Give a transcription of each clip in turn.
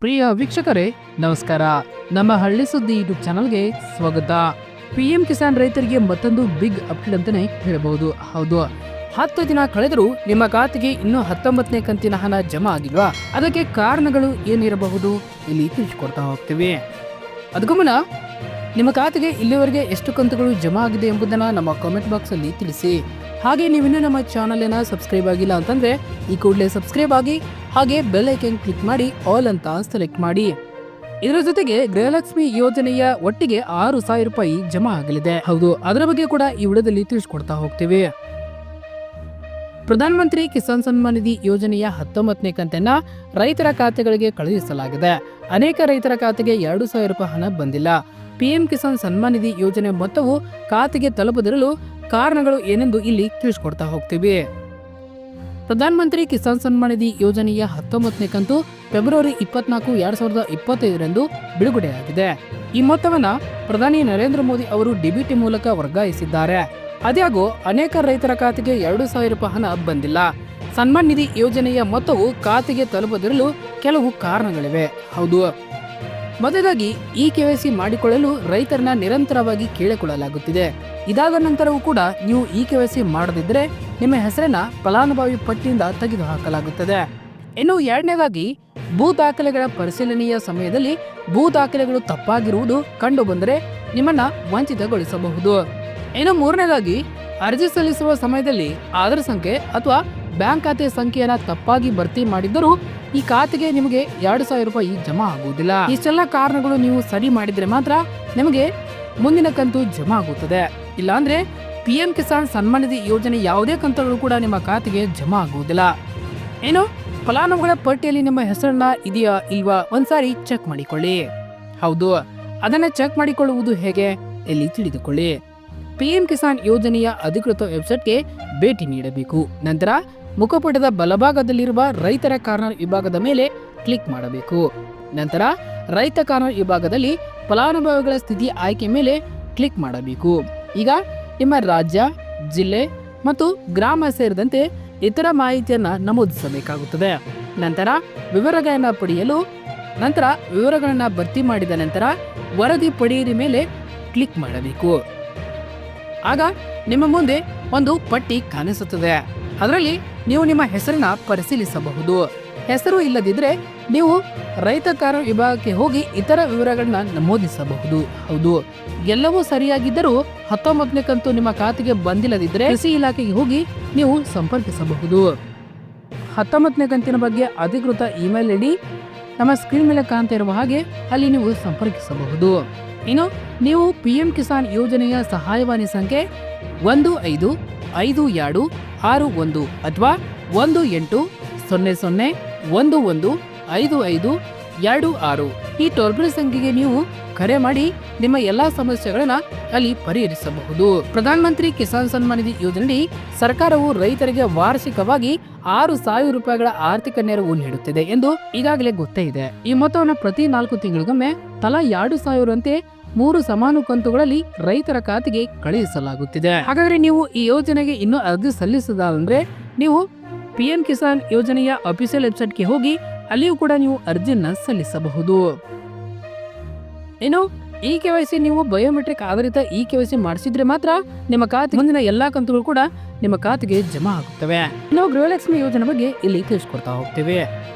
ಪ್ರಿಯ ವೀಕ್ಷಕರೇ ನಮಸ್ಕಾರ. ನಮ್ಮ ಹಳ್ಳಿ ಸುದ್ದಿ ಯೂಟ್ಯೂಬ್ ಚಾನಲ್ಗೆ ಸ್ವಾಗತ. PM ಕಿಸಾನ್ ರೈತರಿಗೆ ಮತ್ತೊಂದು ಬಿಗ್ ಅಪ್ಡೇಟ್ ಅಂತಾನೆ ಹೇಳಬಹುದು. ಹೌದು, 10 ದಿನ ಕಳೆದರೂ ನಿಮ್ಮ ಖಾತೆಗೆ ಇನ್ನೂ 19ನೇ ಕಂತಿನ ಹಣ ಜಮಾ ಆಗಿಲ್ವಾ? ಅದಕ್ಕೆ ಕಾರಣಗಳು ಏನಿರಬಹುದು ಇಲ್ಲಿ ತಿಳಿಸಿಕೊಡ್ತಾ ಹೋಗ್ತೀವಿ. ಅದಕ್ಕೂ ಮುನ್ನ ನಿಮ್ಮ ಖಾತೆಗೆ ಇಲ್ಲಿವರೆಗೆ ಎಷ್ಟು ಕಂತುಗಳು ಜಮಾ ಆಗಿದೆ ಎಂಬುದನ್ನು ನಮ್ಮ ಕಾಮೆಂಟ್ ಬಾಕ್ಸ್ ಅಲ್ಲಿ ತಿಳಿಸಿ. ಹಾಗೆ ನೀವಿನ್ನೂ ನಮ್ಮ ಚಾನಲ್ ಸಬ್ಸ್ಕ್ರೈಬ್ ಆಗಿಲ್ಲ ಅಂತಂದ್ರೆ ಈ ಕೂಡಲೇ ಸಬ್ಸ್ಕ್ರೈಬ್ ಆಗಿ, ಹಾಗೆ ಬೆಲ್ ಐಕನ್ ಕ್ಲಿಕ್ ಮಾಡಿ ಆಲ್ ಅಂತ ಸೆಲೆಕ್ಟ್ ಮಾಡಿ. ಇದರ ಜೊತೆಗೆ ಗೃಹಲಕ್ಷ್ಮಿ ಯೋಜನೆಯ ಒಟ್ಟಿಗೆ 6,000 ರೂಪಾಯಿ ಜಮಾ ಆಗಲಿದೆ. ಹೌದು, ಅದರ ಬಗ್ಗೆ ಕೂಡ ಈ ವಿಡಿಯೋದಲ್ಲಿ ತಿಳಿಸ್ಕೊಡ್ತಾ ಹೋಗ್ತೀವಿ. ಪ್ರಧಾನಮಂತ್ರಿ ಕಿಸಾನ್ ಸನ್ಮಾನ್ ನಿಧಿ ಯೋಜನೆಯ 19ನೇ ಕಂತನ್ನ ರೈತರ ಖಾತೆಗಳಿಗೆ ಕಳುಹಿಸಲಾಗಿದೆ. ಅನೇಕ ರೈತರ ಖಾತೆಗೆ 2,000 ರೂಪಾಯಿ ಹಣ ಬಂದಿಲ್ಲ. PM ಕಿಸಾನ್ ಸನ್ಮಾನ್ ನಿಧಿ ಯೋಜನೆ ಮೊತ್ತವು ಖಾತೆಗೆ ತಲುಪದಿರಲು ಕಾರಣಗಳು ಏನೆಂದು ಇಲ್ಲಿ ತಿಳಿಸ್ಕೊಡ್ತಾ ಹೋಗ್ತೀವಿ. ಪ್ರಧಾನಮಂತ್ರಿ ಕಿಸಾನ್ ಸನ್ಮಾನ್ ನಿಧಿ ಯೋಜನೆಯ 19ನೇ ಕಂತು ಫೆಬ್ರವರಿ 24, 2025ರಂದು ಬಿಡುಗಡೆಯಾಗಿದೆ. ಈ ಮೊತ್ತವನ್ನ ಪ್ರಧಾನಿ ನರೇಂದ್ರ ಮೋದಿ ಅವರು DBT ಮೂಲಕ ವರ್ಗಾಯಿಸಿದ್ದಾರೆ. ಅದ್ಯಾಗೋ ಅನೇಕ ರೈತರ ಖಾತೆಗೆ 2,000 ರೂಪಾಯಿ ಹಣ ಬಂದಿಲ್ಲ. ಸನ್ಮಾನ್ ನಿಧಿ ಯೋಜನೆಯ ಮೊತ್ತವು ಖಾತೆಗೆ ತಲುಪದಿರಲು ಕೆಲವು ಕಾರಣಗಳಿವೆ. ಹೌದು, ಮೊದಲಾಗಿ ಈ KYC ಮಾಡಿಕೊಳ್ಳಲು ರೈತರನ್ನ ನಿರಂತರವಾಗಿ ಕೇಳಿಕೊಳ್ಳಲಾಗುತ್ತಿದೆ. ಇದಾದ ನಂತರವೂ ಕೂಡ ನೀವು ಈ KYC ಮಾಡದಿದ್ದರೆ ನಿಮ್ಮ ಹೆಸರನ್ನ ಫಲಾನುಭವಿ ಪಟ್ಟಿಯಿಂದ ತೆಗೆದುಹಾಕಲಾಗುತ್ತದೆ. ಇನ್ನು ಎರಡನೇದಾಗಿ ಭೂ ದಾಖಲೆಗಳ ಪರಿಶೀಲನೆಯ ಸಮಯದಲ್ಲಿ ಭೂ ದಾಖಲೆಗಳು ತಪ್ಪಾಗಿರುವುದು ಕಂಡು ಬಂದರೆ ನಿಮ್ಮನ್ನ ವಂಚಿತಗೊಳಿಸಬಹುದು. ಇನ್ನು ಮೂರನೇದಾಗಿ ಅರ್ಜಿ ಸಲ್ಲಿಸುವ ಸಮಯದಲ್ಲಿ ಆಧಾರ್ ಸಂಖ್ಯೆ ಅಥವಾ ಬ್ಯಾಂಕ್ ಖಾತೆ ಸಂಖ್ಯೆಯನ್ನ ತಪ್ಪಾಗಿ ಭರ್ತಿ ಮಾಡಿದ್ದರೂ ಈ ಖಾತೆಗೆ ನಿಮಗೆ 2,000 ರೂಪಾಯಿ ಜಮಾ ಆಗುವುದಿಲ್ಲ. ಇಷ್ಟೆಲ್ಲ ಕಾರಣಗಳು ನೀವು ಸರಿ ಮಾಡಿದ್ರೆ ಮಾತ್ರ ನಿಮಗೆ ಮುಂದಿನ ಕಂತು ಜಮಾ ಆಗುತ್ತದೆ. ಇಲ್ಲಾಂದ್ರೆ PM ಕಿಸಾನ್ ಸನ್ಮಾನ್ ನಿಧಿ ಯೋಜನೆ ಯಾವುದೇ ಕಂತುಗಳು ಕೂಡ ನಿಮ್ಮ ಖಾತೆಗೆ ಜಮಾ ಆಗುವುದಿಲ್ಲ. ಏನು ಫಲಾನುಭವಿಗಳ ಪಟ್ಟಿಯಲ್ಲಿ ನಿಮ್ಮ ಹೆಸರನ್ನ ಇದೆಯಾ ಇಲ್ವಾ ಒಂದ್ಸಾರಿ ಚೆಕ್ ಮಾಡಿಕೊಳ್ಳಿ. ಹೌದು, ಅದನ್ನ ಚೆಕ್ ಮಾಡಿಕೊಳ್ಳುವುದು ಹೇಗೆ ಇಲ್ಲಿ ತಿಳಿದುಕೊಳ್ಳಿ. PM ಕಿಸಾನ್ ಯೋಜನೆಯ ಅಧಿಕೃತ ವೆಬ್ಸೈಟ್ಗೆ ಭೇಟಿ ನೀಡಬೇಕು. ನಂತರ ಮುಖಪುಟದ ಬಲಭಾಗದಲ್ಲಿರುವ ರೈತರ ಕಾರ್ನರ್ ವಿಭಾಗದ ಮೇಲೆ ಕ್ಲಿಕ್ ಮಾಡಬೇಕು. ನಂತರ ರೈತ ಕಾರ್ನರ್ ವಿಭಾಗದಲ್ಲಿ ಫಲಾನುಭವಿಗಳ ಸ್ಥಿತಿ ಆಯ್ಕೆ ಮೇಲೆ ಕ್ಲಿಕ್ ಮಾಡಬೇಕು. ಈಗ ನಿಮ್ಮ ರಾಜ್ಯ, ಜಿಲ್ಲೆ ಮತ್ತು ಗ್ರಾಮ ಸೇರಿದಂತೆ ಇತರ ಮಾಹಿತಿಯನ್ನ ನಮೂದಿಸಬೇಕಾಗುತ್ತದೆ. ನಂತರ ವಿವರಗಳನ್ನು ಪಡೆಯಲು ವಿವರಗಳನ್ನು ಭರ್ತಿ ಮಾಡಿದ ನಂತರ ವರದಿ ಪಡೆಯಿರಿ ಮೇಲೆ ಕ್ಲಿಕ್ ಮಾಡಬೇಕು. ಆಗ ನಿಮ್ಮ ಮುಂದೆ ಒಂದು ಪಟ್ಟಿ ಕಾಣಿಸುತ್ತದೆ. ಅದರಲ್ಲಿ ನೀವು ನಿಮ್ಮ ಹೆಸರನ್ನ ಪರಿಶೀಲಿಸಬಹುದು. ಹೆಸರು ಇಲ್ಲದಿದ್ರೆ ನೀವು ರೈತ ಕಾರ್ಯ ವಿಭಾಗಕ್ಕೆ ಹೋಗಿ ಇತರ ವಿವರಗಳನ್ನ ನಮೂದಿಸಬಹುದು. ಹೌದು, ಎಲ್ಲವೂ ಸರಿಯಾಗಿದ್ದರೂ 19ನೇ ಕಂತು ನಿಮ್ಮ ಖಾತೆಗೆ ಬಂದಿಲ್ಲದಿದ್ದರೆ ಕೃಷಿ ಇಲಾಖೆಗೆ ಹೋಗಿ ನೀವು ಸಂಪರ್ಕಿಸಬಹುದು. 19ನೇ ಕಂತಿನ ಬಗ್ಗೆ ಅಧಿಕೃತ ಇಮೇಲ್ ID ನಮ್ಮ ಸ್ಕ್ರೀನ್ ಮೇಲೆ ಕಾಣ್ತಾ ಇರುವ ಹಾಗೆ ಅಲ್ಲಿ ನೀವು ಸಂಪರ್ಕಿಸಬಹುದು. ಇನ್ನು ನೀವು PM ಕಿಸಾನ್ ಯೋಜನೆಯ ಸಹಾಯವಾಣಿ ಸಂಖ್ಯೆ 155261 ಅಥವಾ 1800115526 ಈ ಟೋಲ್ ಫ್ರೀ ಸಂಖ್ಯೆಗೆ ನೀವು ಕರೆ ಮಾಡಿ ನಿಮ್ಮ ಎಲ್ಲಾ ಸಮಸ್ಯೆಗಳನ್ನ ಅಲ್ಲಿ ಪರಿಹರಿಸಬಹುದು. ಪ್ರಧಾನಮಂತ್ರಿ ಕಿಸಾನ್ ಸನ್ಮಾನ್ ನಿಧಿ ಯೋಜನೆ ಸರ್ಕಾರವು ರೈತರಿಗೆ ವಾರ್ಷಿಕವಾಗಿ 6,000 ರೂಪಾಯಿಗಳ ಆರ್ಥಿಕ ನೆರವು ನೀಡುತ್ತಿದೆ ಎಂದು ಈಗಾಗಲೇ ಗೊತ್ತೇ ಇದೆ. ಈ ಮೊತ್ತವನ್ನು ಪ್ರತಿ 4 ತಿಂಗಳಿಗೊಮ್ಮೆ ತಲಾ 2,000 ಅಂತೆ 3 ಸಮಾನ ಕಂತುಗಳಲ್ಲಿ ರೈತರ ಖಾತೆಗೆ ಕಳುಹಿಸಲಾಗುತ್ತಿದೆ. ಹಾಗಾದ್ರೆ ನೀವು ಈ ಯೋಜನೆಗೆ ಇನ್ನೂ ಅರ್ಜಿ ಸಲ್ಲಿಸದಂದ್ರೆ ನೀವು PM ಕಿಸಾನ್ ಯೋಜನೆಯ ಅಫಿಷಿಯಲ್ ವೆಬ್ಸೈಟ್ಗೆ ಹೋಗಿ ಅಲ್ಲಿಯೂ ಕೂಡ ನೀವು ಅರ್ಜಿಯನ್ನ ಸಲ್ಲಿಸಬಹುದು. ಇನ್ನು ಈ KYC ನೀವು ಬಯೋಮೆಟ್ರಿಕ್ ಆಧಾರಿತ ಈ KYC ಮಾಡಿಸಿದ್ರೆ ಮಾತ್ರ ನಿಮ್ಮ ಖಾತೆ ಮುಂದಿನ ಎಲ್ಲಾ ಕಂತುಗಳು ಕೂಡ ನಿಮ್ಮ ಖಾತೆಗೆ ಜಮಾ ಆಗುತ್ತವೆ. ಇನ್ನು ಗೃಹಲಕ್ಷ್ಮಿ ಯೋಜನೆ ಬಗ್ಗೆ ಇಲ್ಲಿ ತಿಳಿಸ್ಕೊಡ್ತಾ ಹೋಗ್ತೇವೆ.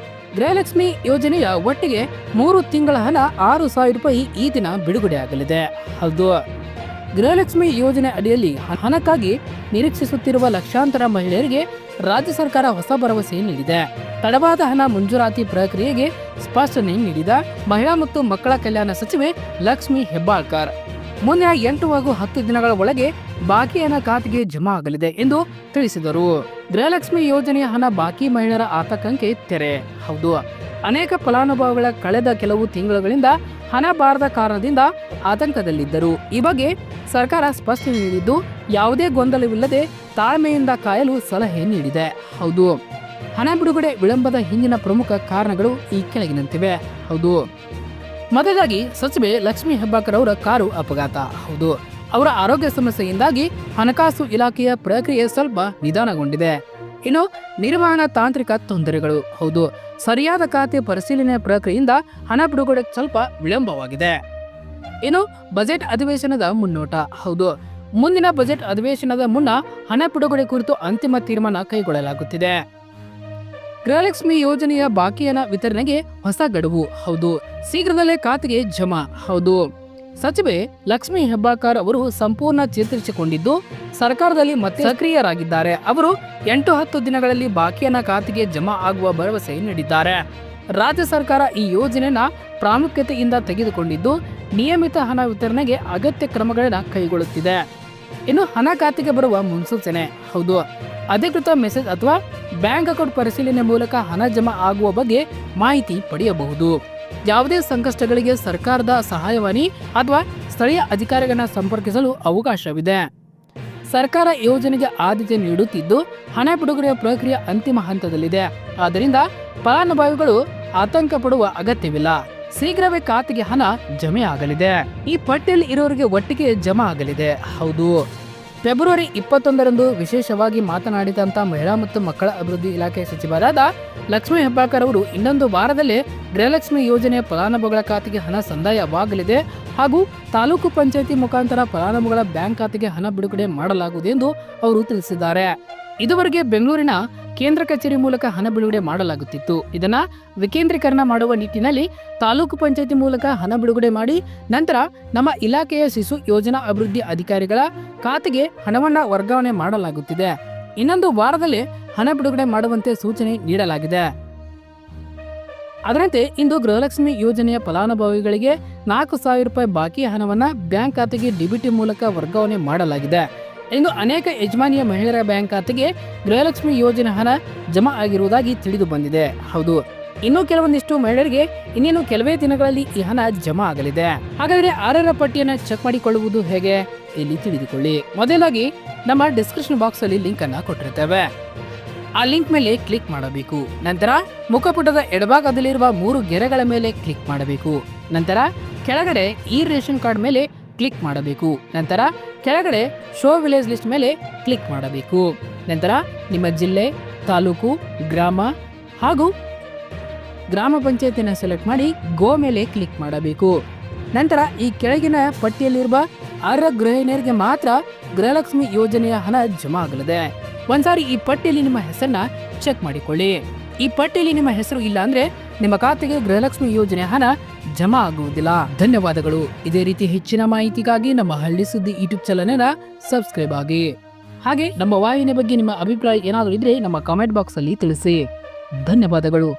ಗೃಹಲಕ್ಷ್ಮಿ ಯೋಜನೆಯ ಒಟ್ಟಿಗೆ 3 ತಿಂಗಳ ಹಣ 6,000 ರೂಪಾಯಿ ಈ ದಿನ ಬಿಡುಗಡೆ ಆಗಲಿದೆ. ಹೌದು, ಗೃಹಲಕ್ಷ್ಮಿ ಯೋಜನೆ ಅಡಿಯಲ್ಲಿ ಹಣಕ್ಕಾಗಿ ನಿರೀಕ್ಷಿಸುತ್ತಿರುವ ಲಕ್ಷಾಂತರ ಮಹಿಳೆಯರಿಗೆ ರಾಜ್ಯ ಸರ್ಕಾರ ಹೊಸ ಭರವಸೆ ನೀಡಿದೆ. ತಡವಾದ ಹಣ ಮಂಜೂರಾತಿ ಪ್ರಕ್ರಿಯೆಗೆ ಸ್ಪಷ್ಟನೆ ನೀಡಿದ ಮಹಿಳಾ ಮತ್ತು ಮಕ್ಕಳ ಕಲ್ಯಾಣ ಸಚಿವೆ ಲಕ್ಷ್ಮಿ ಹೆಬ್ಬಾಳ್ಕರ್ ಮುಂದಿನ 8 ಹಾಗೂ 10 ದಿನಗಳ ಒಳಗೆ ಬಾಕಿ ಹಣ ಖಾತೆಗೆ ಜಮಾ ಆಗಲಿದೆ ಎಂದು ತಿಳಿಸಿದರು. ಗೃಹಲಕ್ಷ್ಮಿ ಯೋಜನೆಯ ಹಣ ಬಾಕಿ ಮಹಿಳೆಯರ ಆತಂಕಕ್ಕೆ ತೆರೆ. ಹೌದು, ಅನೇಕ ಫಲಾನುಭವಿಗಳ ಕಳೆದ ಕೆಲವು ತಿಂಗಳುಗಳಿಂದ ಹಣ ಬಾರದ ಕಾರಣದಿಂದ ಆತಂಕದಲ್ಲಿದ್ದರು. ಈ ಬಗ್ಗೆ ಸರ್ಕಾರ ಸ್ಪಷ್ಟನೆ ನೀಡಿದ್ದು ಯಾವುದೇ ಗೊಂದಲವಿಲ್ಲದೆ ತಾಳ್ಮೆಯಿಂದ ಕಾಯಲು ಸಲಹೆ ನೀಡಿದೆ. ಹೌದು, ಹಣ ಬಿಡುಗಡೆ ವಿಳಂಬದ ಹಿಂದಿನ ಪ್ರಮುಖ ಕಾರಣಗಳು ಈ ಕೆಳಗಿನಂತಿವೆ. ಹೌದು, ಮೊದಲಾಗಿ ಸಚಿವೆ ಲಕ್ಷ್ಮಿ ಹೆಬ್ಬಾಳ್ಕರ್ ಅವರ ಕಾರು ಅಪಘಾತ. ಹೌದು, ಅವರ ಆರೋಗ್ಯ ಸಮಸ್ಯೆಯಿಂದಾಗಿ ಹಣಕಾಸು ಇಲಾಖೆಯ ಪ್ರಕ್ರಿಯೆ ಸ್ವಲ್ಪ ನಿಧಾನಗೊಂಡಿದೆ. ಇನ್ನು ನಿರ್ವಹಣಾ ತಾಂತ್ರಿಕ ತೊಂದರೆಗಳು. ಹೌದು, ಸರಿಯಾದ ಖಾತೆ ಪರಿಶೀಲನೆ ಪ್ರಕ್ರಿಯೆಯಿಂದ ಹಣ ಬಿಡುಗಡೆ ಸ್ವಲ್ಪ ವಿಳಂಬವಾಗಿದೆ. ಇನ್ನು ಬಜೆಟ್ ಅಧಿವೇಶನದ ಮುನ್ನೋಟ. ಹೌದು, ಮುಂದಿನ ಬಜೆಟ್ ಅಧಿವೇಶನದ ಮುನ್ನ ಹಣ ಬಿಡುಗಡೆ ಕುರಿತು ಅಂತಿಮ ತೀರ್ಮಾನ ಕೈಗೊಳ್ಳಲಾಗುತ್ತಿದೆ. ಗೃಹಲಕ್ಷ್ಮಿ ಯೋಜನೆಯ ಬಾಕಿ ಹಣ ವಿತರಣೆಗೆ ಹೊಸ ಗಡುವು. ಹೌದು, ಶೀಘ್ರದಲ್ಲೇ ಖಾತೆಗೆ ಜಮಾ. ಹೌದು, ಸಚಿವೆ ಲಕ್ಷ್ಮೀ ಹೆಬ್ಬಾಳ್ಕರ್ ಅವರು ಸಂಪೂರ್ಣ ಚೇತರಿಸಿಕೊಂಡಿದ್ದು ಸರ್ಕಾರದಲ್ಲಿ ಮತ್ತೆ ಸಕ್ರಿಯರಾಗಿದ್ದಾರೆ. ಅವರು 8-10 ದಿನಗಳಲ್ಲಿ ಬಾಕಿ ಹಣ ಖಾತೆಗೆ ಜಮಾ ಆಗುವ ಭರವಸೆ ನೀಡಿದ್ದಾರೆ. ರಾಜ್ಯ ಸರ್ಕಾರ ಈ ಯೋಜನೆಯನ್ನ ಪ್ರಾಮುಖ್ಯತೆಯಿಂದ ತೆಗೆದುಕೊಂಡಿದ್ದು ನಿಯಮಿತ ಹಣ ವಿತರಣೆಗೆ ಅಗತ್ಯ ಕ್ರಮಗಳನ್ನು ಕೈಗೊಳ್ಳುತ್ತಿದೆ. ಇನ್ನು ಹಣ ಖಾತೆಗೆ ಬರುವ ಮುನ್ಸೂಚನೆ. ಹೌದು, ಅಧಿಕೃತ ಮೆಸೇಜ್ ಅಥವಾ ಬ್ಯಾಂಕ್ ಅಕೌಂಟ್ ಪರಿಶೀಲನೆ ಮೂಲಕ ಹಣ ಜಮಾ ಆಗುವ ಬಗ್ಗೆ ಮಾಹಿತಿ ಪಡೆಯಬಹುದು. ಯಾವುದೇ ಸಂಕಷ್ಟಗಳಿಗೆ ಸರ್ಕಾರದ ಸಹಾಯವಾಣಿ ಅಥವಾ ಸ್ಥಳೀಯ ಅಧಿಕಾರಿಗಳನ್ನ ಸಂಪರ್ಕಿಸಲು ಅವಕಾಶವಿದೆ. ಸರ್ಕಾರ ಯೋಜನೆಗೆ ಆದ್ಯತೆ ನೀಡುತ್ತಿದ್ದು ಹಣ ಬಿಡುಗಡೆಯ ಪ್ರಕ್ರಿಯೆ ಅಂತಿಮ ಹಂತದಲ್ಲಿದೆ. ಆದ್ದರಿಂದ ಫಲಾನುಭವಿಗಳು ಆತಂಕ ಪಡುವ ಅಗತ್ಯವಿಲ್ಲ. ಶೀಘ್ರವೇ ಖಾತೆಗೆ ಹಣ ಜಮೆ ಆಗಲಿದೆ. ಈ ಪಟ್ಟಿಯಲ್ಲಿ ಇರೋರಿಗೆ ಒಟ್ಟಿಗೆ ಜಮಾ ಆಗಲಿದೆ. ಹೌದು, ಫೆಬ್ರವರಿ 21ರಂದು ವಿಶೇಷವಾಗಿ ಮಾತನಾಡಿದಂತ ಮಹಿಳಾ ಮತ್ತು ಮಕ್ಕಳ ಅಭಿವೃದ್ಧಿ ಇಲಾಖೆ ಸಚಿವರಾದ ಲಕ್ಷ್ಮೀ ಹೆಬ್ಬಾಳ್ಕರ್ ಅವರು ಇನ್ನೊಂದು ವಾರದಲ್ಲೇ ಗೃಹಲಕ್ಷ್ಮಿ ಯೋಜನೆಯ ಫಲಾನುಭವಿಗಳ ಖಾತೆಗೆ ಹಣ ಸಂದಾಯವಾಗಲಿದೆ ಹಾಗೂ ತಾಲೂಕು ಪಂಚಾಯಿತಿ ಮುಖಾಂತರ ಫಲಾನುಭವಿಗಳ ಬ್ಯಾಂಕ್ ಖಾತೆಗೆ ಹಣ ಬಿಡುಗಡೆ ಮಾಡಲಾಗುವುದು ಎಂದು ಅವರು ತಿಳಿಸಿದ್ದಾರೆ. ಇದುವರೆಗೆ ಬೆಂಗಳೂರಿನ ಕೇಂದ್ರ ಕಚೇರಿ ಮೂಲಕ ಹಣ ಬಿಡುಗಡೆ ಮಾಡಲಾಗುತ್ತಿತ್ತು. ಇದನ್ನ ವಿಕೇಂದ್ರೀಕರಣ ಮಾಡುವ ನಿಟ್ಟಿನಲ್ಲಿ ತಾಲೂಕು ಪಂಚಾಯಿತಿ ಮೂಲಕ ಹಣ ಬಿಡುಗಡೆ ಮಾಡಿ ನಂತರ ನಮ್ಮ ಇಲಾಖೆಯ ಶಿಶು ಯೋಜನಾ ಅಭಿವೃದ್ಧಿ ಅಧಿಕಾರಿಗಳ ಖಾತೆಗೆ ಹಣವನ್ನ ವರ್ಗಾವಣೆ ಮಾಡಲಾಗುತ್ತಿದೆ. ಇನ್ನೊಂದು ವಾರದಲ್ಲಿ ಹಣ ಬಿಡುಗಡೆ ಮಾಡುವಂತೆ ಸೂಚನೆ ನೀಡಲಾಗಿದೆ. ಅದರಂತೆ ಇಂದು ಗೃಹಲಕ್ಷ್ಮಿ ಯೋಜನೆಯ ಫಲಾನುಭವಿಗಳಿಗೆ 4,000 ರೂಪಾಯಿ ಬಾಕಿ ಹಣವನ್ನ ಬ್ಯಾಂಕ್ ಖಾತೆಗೆ ಡಿಬಿಟಿ ಮೂಲಕ ವರ್ಗಾವಣೆ ಮಾಡಲಾಗಿದೆ. ಇಂದು ಅನೇಕ ಯಜಮಾನಿಯ ಮಹಿಳೆಯರ ಬ್ಯಾಂಕ್ ಖಾತೆಗೆ ಗೃಹಲಕ್ಷ್ಮಿ ಯೋಜನೆ ಹಣ ಜಮಾ ಆಗಿರುವುದಾಗಿ ತಿಳಿದು ಬಂದಿದೆ. ಹೌದು, ಇನ್ನು ಕೆಲವೊಂದಿಷ್ಟು ಮಹಿಳೆಯರಿಗೆ ಇನ್ನೇನು ಕೆಲವೇ ದಿನಗಳಲ್ಲಿ ಈ ಹಣ ಜಮಾ ಆಗಲಿದೆ. ಹಾಗಾದರೆ ಆರ್ಯರ ಪಟ್ಟಿಯನ್ನು ಚೆಕ್ ಮಾಡಿಕೊಳ್ಳುವುದು ಹೇಗೆ? ಇಲ್ಲಿ ತಿಳಿದುಕೊಳ್ಳಿ. ಮೊದಲಾಗಿ ನಮ್ಮ ಡಿಸ್ಕ್ರಿಪ್ಷನ್ ಬಾಕ್ಸ್ ಅಲ್ಲಿ ಲಿಂಕ್ ಅನ್ನ ಕೊಟ್ಟಿರ್ತೇವೆ. ಆ ಲಿಂಕ್ ಮೇಲೆ ಕ್ಲಿಕ್ ಮಾಡಬೇಕು. ನಂತರ ಮುಖಪುಟದ ಎಡಭಾಗದಲ್ಲಿರುವ 3 ಗೆರೆಗಳ ಮೇಲೆ ಕ್ಲಿಕ್ ಮಾಡಬೇಕು. ನಂತರ ಕೆಳಗಡೆ ಈ ರೇಷನ್ ಕಾರ್ಡ್ ಮೇಲೆ ಕ್ಲಿಕ್ ಮಾಡಬೇಕು. ನಂತರ ಕೆಳಗಡೆ ಶೋ ವಿಲೇಜ್ ಲಿಸ್ಟ್ ಮೇಲೆ ಕ್ಲಿಕ್ ಮಾಡಬೇಕು. ನಂತರ ನಿಮ್ಮ ಜಿಲ್ಲೆ, ತಾಲೂಕು, ಗ್ರಾಮ ಹಾಗೂ ಗ್ರಾಮ ಪಂಚಾಯತಿನ ಸೆಲೆಕ್ಟ್ ಮಾಡಿ ಗೋ ಮೇಲೆ ಕ್ಲಿಕ್ ಮಾಡಬೇಕು. ನಂತರ ಈ ಕೆಳಗಿನ ಪಟ್ಟಿಯಲ್ಲಿರುವ ಅರ್ಹ ಗೃಹಿಣಿಯರಿಗೆ ಮಾತ್ರ ಗೃಹಲಕ್ಷ್ಮಿ ಯೋಜನೆಯ ಹಣ ಜಮಾ ಆಗಲಿದೆ. ಒಂದ್ಸಾರಿ ಈ ಪಟ್ಟಿಯಲ್ಲಿ ನಿಮ್ಮ ಹೆಸರನ್ನ ಚೆಕ್ ಮಾಡಿಕೊಳ್ಳಿ. ಈ ಪಟ್ಟಿಯಲ್ಲಿ ನಿಮ್ಮ ಹೆಸರು ಇಲ್ಲ ಅಂದ್ರೆ ನಿಮ್ಮ ಖಾತೆಗೆ ಗೃಹಲಕ್ಷ್ಮಿ ಯೋಜನೆ ಹಣ ಜಮಾ ಆಗುವುದಿಲ್ಲ. ಧನ್ಯವಾದಗಳು. ಇದೇ ರೀತಿ ಹೆಚ್ಚಿನ ಮಾಹಿತಿಗಾಗಿ ನಮ್ಮ ಹಳ್ಳಿ ಸುದ್ದಿ ಯೂಟ್ಯೂಬ್ ಚಾನೆಲ್ ಅನ್ನ ಸಬ್ಸ್ಕ್ರೈಬ್ ಆಗಿ. ಹಾಗೆ ನಮ್ಮ ವಾಹಿನಿ ಬಗ್ಗೆ ನಿಮ್ಮ ಅಭಿಪ್ರಾಯ ಏನಾದರೂ ಇದ್ರೆ ನಮ್ಮ ಕಾಮೆಂಟ್ ಬಾಕ್ಸ್ ಅಲ್ಲಿ ತಿಳಿಸಿ. ಧನ್ಯವಾದಗಳು.